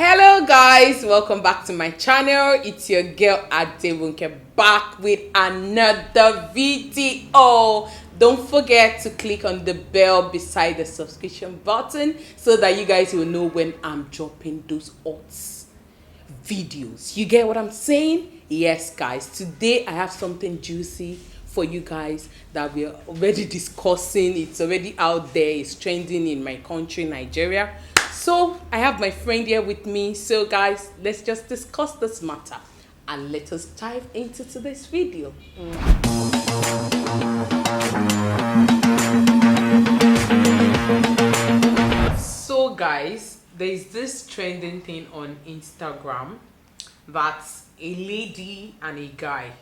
Hello guys, welcome back to my channel. It's your girl Adewunke back with another video. Don't forget to click on the bell beside the subscription button so that you guys will know when I'm dropping those hot videos. You get what I'm saying? Yes guys, today I have something juicy for you guys that we're already discussing. It's already out there, it's trending in my country, Nigeria. So I have my friend here with me. So guys, let's just discuss this matter and let us dive into today's video. So guys, there's this trending thing on Instagram that's a lady and a guy.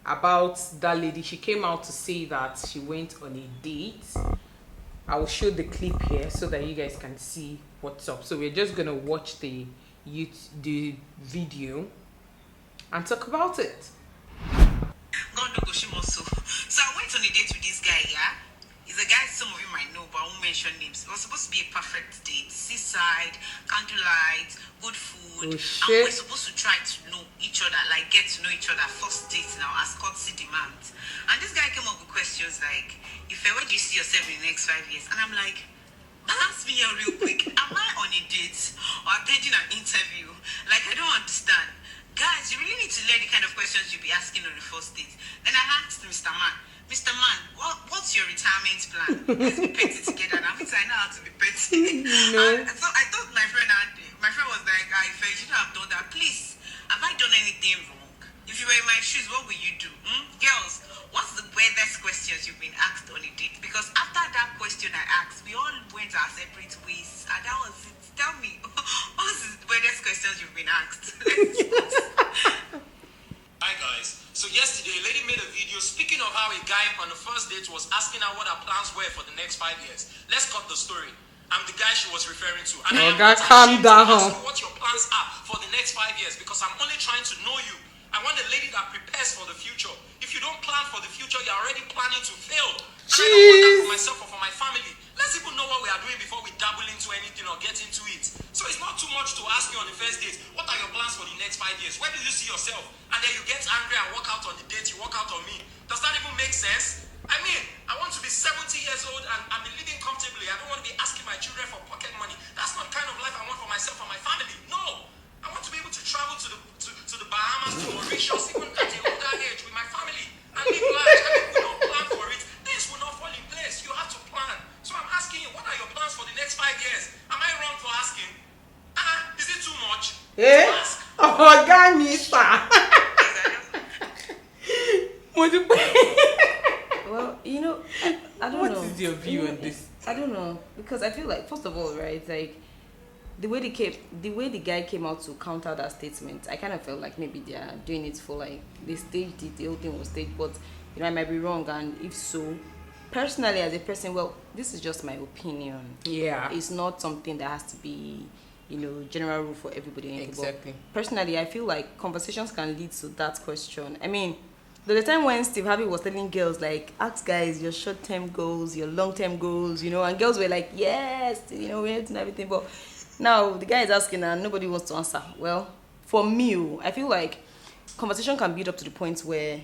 About that lady, she came out to say that she went on a date. I will show the clip here so that you guys can see what's up. So we're just gonna watch the video and talk about it. So I went on a date with this guy, yeah? He's a guy some of you might know, but I won't mention names. It was supposed to be a perfect date. Seaside, candlelight, good food. And we're supposed to try to know each other, like get to know each other first date now as courtesy demands. And this guy came up with questions like, where do you see yourself in the next 5 years? And I'm like, balance me here real quick. Am I on a date or attending an interview? Like, I don't understand. Guys, you really need to learn the kind of questions you'll be asking on the first date. Then I asked Mr. Man, what's your retirement plan? Let's be petty together now. I know how to be petty. No. So I told my friend was like, if you shouldn't have done that, please, have I done anything wrong? If you were in my shoes, what would you do? Girls, what's the weirdest questions you've been asked on a date? Because after that question I asked, we all went our separate ways. And that was it. Tell me, what's the weirdest questions you've been asked? Hi guys, so yesterday a lady made a video speaking of how a guy on the first date was asking her what her plans were for the next 5 years. Let's cut the story. I'm the guy she was referring to. And I am not calm ashamed to down. ask you what your plans are for the next 5 years because I'm only trying to know you. I want a lady that prepares for the future. If you don't plan for the future, you're already planning to fail. And I don't want that for myself or for my family. Let's even know what we are doing before we dabble into anything or get into it. So it's not too much to ask you on the first date, what are your plans for the next 5 years? Where do you see yourself? And then you get angry and walk out on the date, you walk out on me. Does that even make sense? I mean, I want to be 70 years old and I'm living comfortably. I don't want to be asking my children for pocket money. That's not the kind of life I want for myself and my family. No! I want to be able to travel to the Bahamas, to Mauritius, even at an older age with my family and live life. And if we don't plan for it, things will not fall in place. You have to plan. So I'm asking you, what are your plans for the next 5 years? Am I wrong for asking? Is it too much to ask? Oh God, Mister. Well, I don't know. What is your view on this? I don't know because I feel like, first of all, right, like the way the guy came out to counter that statement, I kind of felt like maybe they are doing it for like they staged it, the whole thing was staged, but I might be wrong, and if so, personally as a person, well, this is just my opinion. Yeah. It's not something that has to be, general rule for everybody. Exactly. But personally, I feel like conversations can lead to that question. I mean, the time when Steve Harvey was telling girls, like, ask guys your short-term goals, your long-term goals, and girls were like, yes, we're doing everything. But now the guy is asking and nobody wants to answer. Well, for me, I feel like conversation can build up to the point where,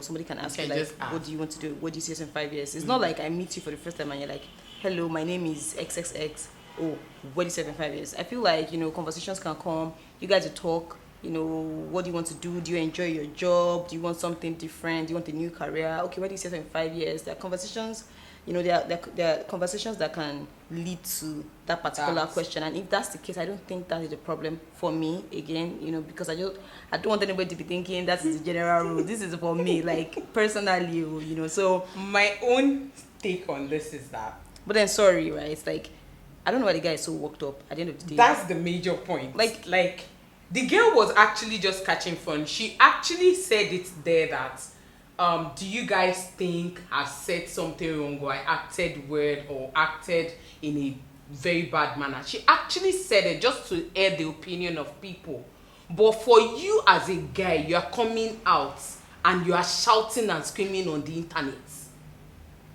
somebody can ask you, like, what do you want to do? What do you see us in 5 years? It's not like I meet you for the first time and you're like, hello, my name is XXX. Oh, what do you say in 5 years? I feel like, conversations can come. You guys will talk. What do you want to do? Do you enjoy your job? Do you want something different? Do you want a new career? Okay, what do you say in 5 years? There are conversations, there are conversations that can lead to that particular question. And if that's the case, I don't think that is a problem for me, again, because I don't want anybody to be thinking that is the general rule. This is for me, like, personally, so. My own take on this is that. But then, sorry, right? It's like, I don't know why the guy is so worked up at the end of the day. That's the major point. Like the girl was actually just catching fun. She actually said it there that, do you guys think I said something wrong or I acted weird or acted in a very bad manner? She actually said it just to air the opinion of people. But for you as a guy, you are coming out and you are shouting and screaming on the internet.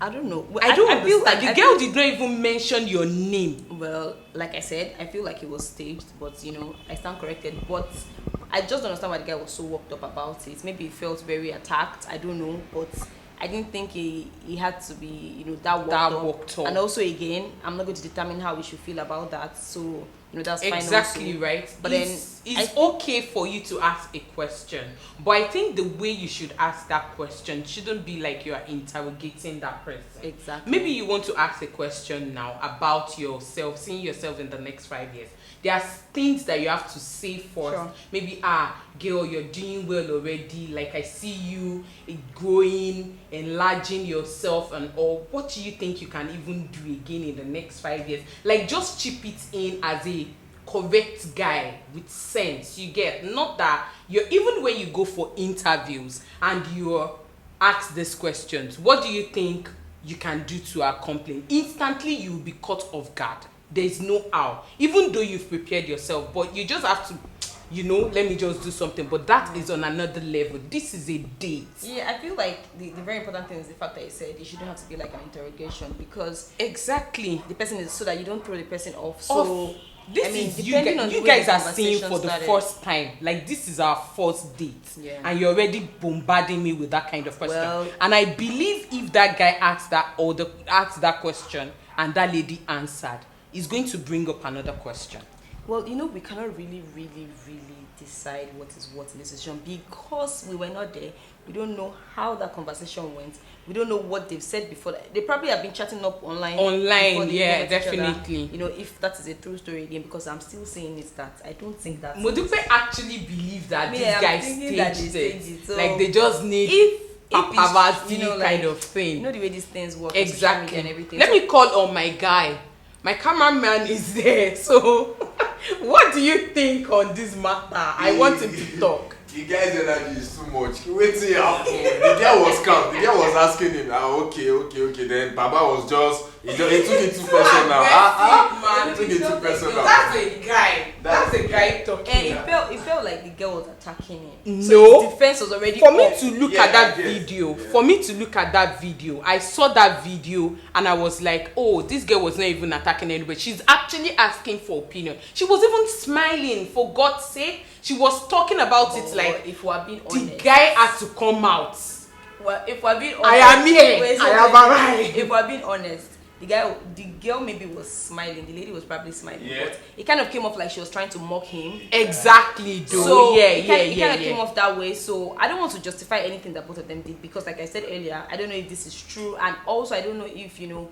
I don't know. Well, I don't feel understand. The girl did not even mention your name. Well, like I said, I feel like it was staged, but I stand corrected. But I just don't understand why the guy was so worked up about it. Maybe he felt very attacked. I don't know, but I didn't think he had to be that worked up. And also, again, I'm not going to determine how we should feel about that. So that's fine. Exactly also. right. But it's okay for you to ask a question, but I think the way you should ask that question shouldn't be like you are interrogating that person. Exactly. Maybe you want to ask a question now about yourself, seeing yourself in the next 5 years. There are things that you have to say first. Sure. Maybe, girl, you're doing well already. Like, I see you growing, enlarging yourself and all. What do you think you can even do again in the next 5 years? Like, just chip it in as a correct guy with sense. You get? Not that even when you go for interviews and you're asked these questions, what do you think you can do to accomplish? Instantly, you'll be caught off guard. There's no how, even though you've prepared yourself, but you just have to let me just do something. But that is on another level. This is a date. Yeah, I feel like the very important thing is the fact that you said it shouldn't have to be like an interrogation, because Exactly. the person is, so that you don't throw the person off. So this is you guys are seeing for the first time. Like, this is our first date, and you're already bombarding me with that kind of question. Well, and I believe if that guy asked that question and that lady answered, it's going to bring up another question. Well, we cannot really decide what is what in this situation, because we were not there. We don't know how that conversation went. We don't know what they've said before. They probably have been chatting up online. Yeah, definitely. If that is a true story again, because I'm still saying is that I don't think that Modupe actually believe that these guys staged it. So like, they just need paparazzi kind of thing. The way these things work. Exactly. And everything. Let me call on my guy. My cameraman is there. So, what do you think on this matter? I want him to talk. The guy's energy is too much. Wait till it happen. The girl was calm. The girl was asking him, okay. Then Baba was just, he took it too personal. He took it too personal. That's a guy. That's a guy talking. And it felt like the girl was attacking him. No. So his defense was already For me to look at that video, I saw that video and I was like, oh, this girl was not even attacking anybody. She's actually asking for opinion. She was even smiling, for God's sake. She was talking about it like, if we're being honest, the guy had to come out. Well, if we're being honest, I am here. I have arrived. If we're being honest, the girl maybe was smiling. The lady was probably smiling. Yeah. But it kind of came off like she was trying to mock him. Exactly, though. So it kind of came off that way. So I don't want to justify anything that both of them did, because, like I said earlier, I don't know if this is true, and also I don't know if I don't know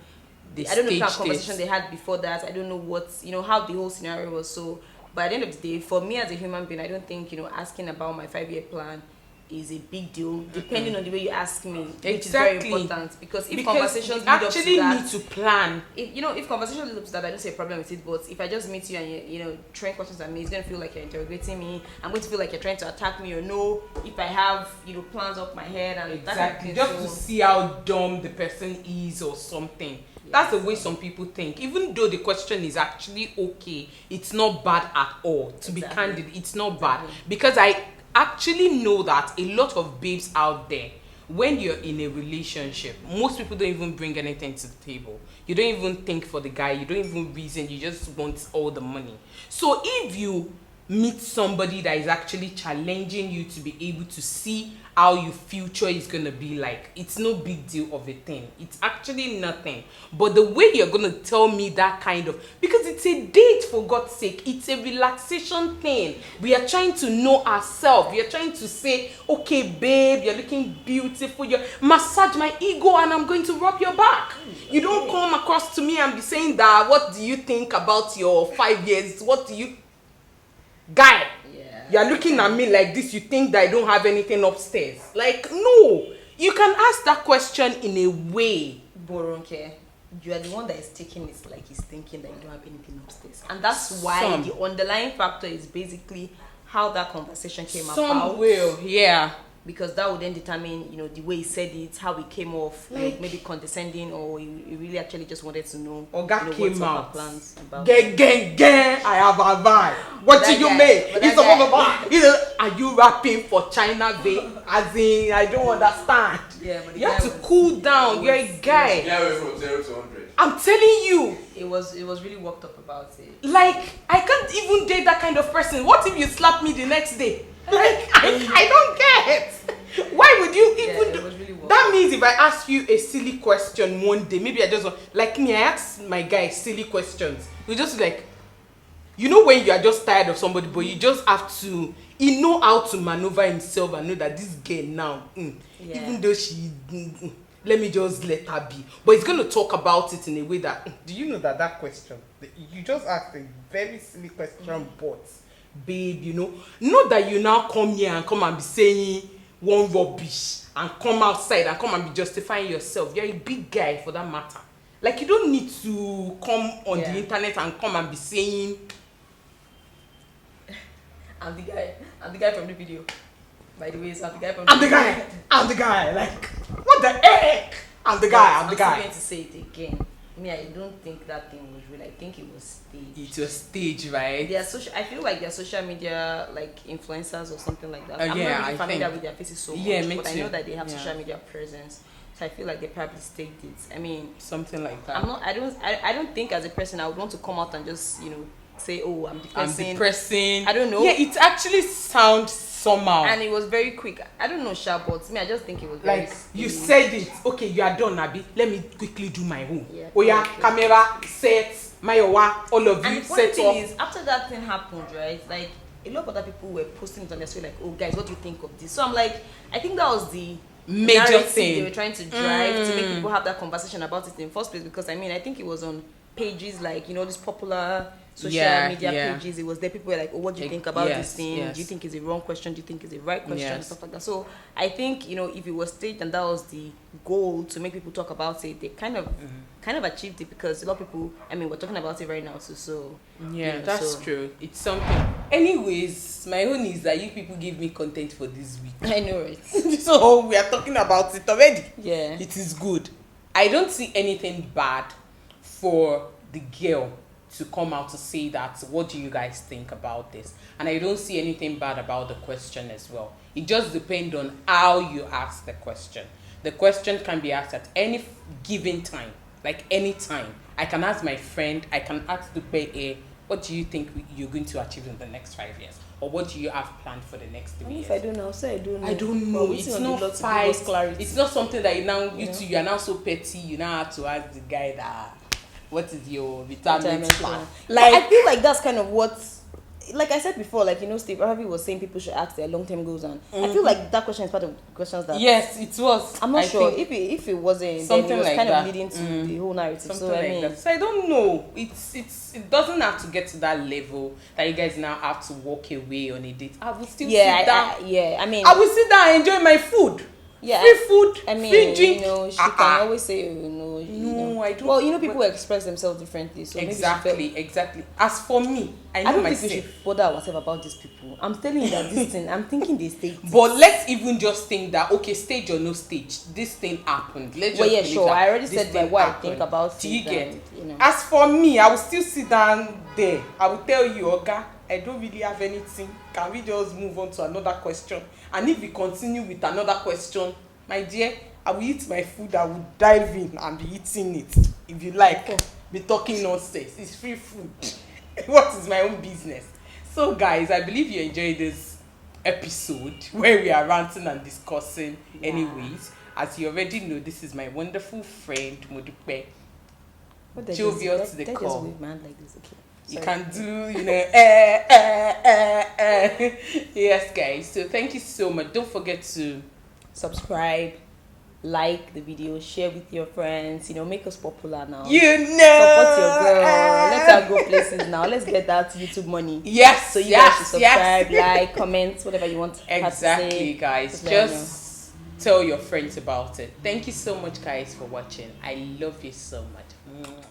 the kind of conversation they had before that. I don't know what how the whole scenario was. So, but at the end of the day, for me as a human being, I don't think asking about my 5-year plan is a big deal, depending on the way you ask me, which is very important. Because conversations lead up to that, need to plan. If conversations lead up to that, I don't see a problem with it. But if I just meet you and you throwing questions at me, it's gonna feel like you're interrogating me. I'm going to feel like you're trying to attack me, or know if I have plans up my head and exactly that kind of thing, just to see how dumb the person is or something. Yes. That's the way some people think. Even though the question is actually okay, it's not bad at all. To be candid, it's not bad, because I actually know that a lot of babes out there, when you're in a relationship, most people don't even bring anything to the table. You don't even think for the guy, you don't even reason, you just want all the money. So if you meet somebody that is actually challenging you to be able to see how your future is going to be like, it's no big deal of a thing. It's actually nothing. But the way you're going to tell me that kind of, because it's a date, for God's sake, it's a relaxation thing. We are trying to know ourselves. We are trying to say, okay, babe, you're looking beautiful. You massage my ego and I'm going to rub your back. You don't come across to me and be saying that, what do you think about your 5 years? What do you... Guy, you're looking at me like this, you think that I don't have anything upstairs. Like, no. You can ask that question in a way. Boronke, you are the one that is taking it like he's thinking that you don't have anything upstairs. And that's why the underlying factor is basically how that conversation came about. Some will, yeah. Because that would then determine, the way he said it, how he came off, like maybe condescending, or he really actually just wanted to know, Oga came what's out. plans about. Gang, I have a vibe. What That do you guy, make? but He's that a guy- blah. You know, are you rapping for China Bay? As in, I don't understand. Yeah, but the You have guy to was- cool down. he You're a was- guy. Get away from 0 to 100. I'm telling you. It was really worked up about it. Like, I can't even date that kind of person. What if you slap me the next day? Like, I don't get. Why would you even it was really wild. That means if I ask you a silly question one day, maybe I just want, like me, I ask my guy silly questions. You just like, you know when you are just tired of somebody, but you just have to, he know how to maneuver himself and know that this girl now, even though she, let me just let her be. But he's going to talk about it in a way that, do you know that question, you just asked a very silly question, but babe, you know, not that you now come here and come and be saying one rubbish and come outside and come and be justifying yourself. You're a big guy for that matter. Like, you don't need to come on the internet and come and be saying, I'm the guy from the video. By the way, so I'm the guy from I'm the guy. Like, what the heck? I'm the guy. I'm still going to say it again. Me, I don't think that thing was real. I think it was staged. It was staged, right? I feel like they're social media like influencers or something like that. I'm Yeah, not really familiar think. with their faces so Yeah, much, me but I too. know that they have Yeah. social media presence. So I feel like they probably staged it. I mean, Something like that. I don't think as a person I would want to come out and just, you know, say, oh, I'm depressing. I'm depressing. I don't know. Yeah, it actually sounds somehow. And it was very quick. I don't know, Sha, but me, I just think it was very Like, you said it. Okay, you are done, Abi. Let me quickly do my own. Yeah, Oh yeah, okay. camera, set, Mayowa, all of And you the funny set thing up. is, after that thing happened, right, like, a lot of other people were posting it on their story, like, oh, guys, what do you think of this? So I'm like, I think that was the Major narrative thing. they were trying to drive to make people have that conversation about it in the first place. Because, I mean, I think it was on pages like, you know, these popular social media pages. It was there. People were like, oh, what do you think about this thing? yes. Do you think it's a wrong question? Do you think it's a right question? Yes. Stuff like that. So I think, you know, if it was staged and that was the goal to make people talk about it, they kind of achieved it, because a lot of people, I mean, we're talking about it right now too. So Yeah, you know, that's so- true. It's something. Anyways, my own is that you people give me content for this week. I know it. So we are talking about it already. Yeah. It is good. I don't see anything bad for the girl to come out to say that, what do you guys think about this? And I don't see anything bad about the question as well. It just depends on how you ask the question. The question can be asked at any given time, like any time. I can ask my friend, I can ask the PA, what do you think you're going to achieve in the next 5 years? Or what do you have planned for the next 3 years? If I don't know, say I don't know. I don't know. It's not fight. It's not something that you are now so petty. You now have to ask the guy that, what is your retirement plan? Like, I feel like that's kind of what, like I said before, like, you know, Steve Harvey was saying people should ask their long-term goals, and I feel like that question is part of the questions that. Yes, it was. I'm not sure think if it wasn't, something then it was like kind that. of leading to the whole narrative. something So I like mean, that. So I don't know. It doesn't have to get to that level that you guys now have to walk away on a date. I will still sit down. I mean, I will sit down and enjoy my food. yeah, Free food. I mean, free drink. you know, she can always say, oh, no, No, I don't. Well, you know, people express themselves differently, so Exactly. As for me, I know I don't myself. think we should bother ourselves about these people. I'm telling you that this thing, I'm thinking they stay. But let's even just think that, okay, stage or no stage, this thing happened. Let's Well, just yeah, believe sure. that I already this said like thing what I happened. think about Do you it get? and, you know. As for me, I will still sit down there. I will tell you, Oga, I don't really have anything. Can we just move on to another question? And if we continue with another question, my dear, I will eat my food. I will dive in and be eating it. If you like, be talking nonsense. It's free food. What is my own business? So, guys, I believe you enjoyed this episode where we are ranting and discussing. Yeah. Anyways, as you already know, this is my wonderful friend Modupe. What Jovial to the just core. wave my hand like this, okay? You Sorry. can do, you know, Yes, guys. So thank you so much. Don't forget to Subscribe, like the video, share with your friends. You know, make us popular now. you know Support your girl. Let her go places now. Let's get that YouTube money. Yes. So you guys should yes, subscribe, like, comment, whatever you want. Her to Exactly, say. guys. let her know. Just tell your friends about it. Thank you so much, guys, for watching. I love you so much.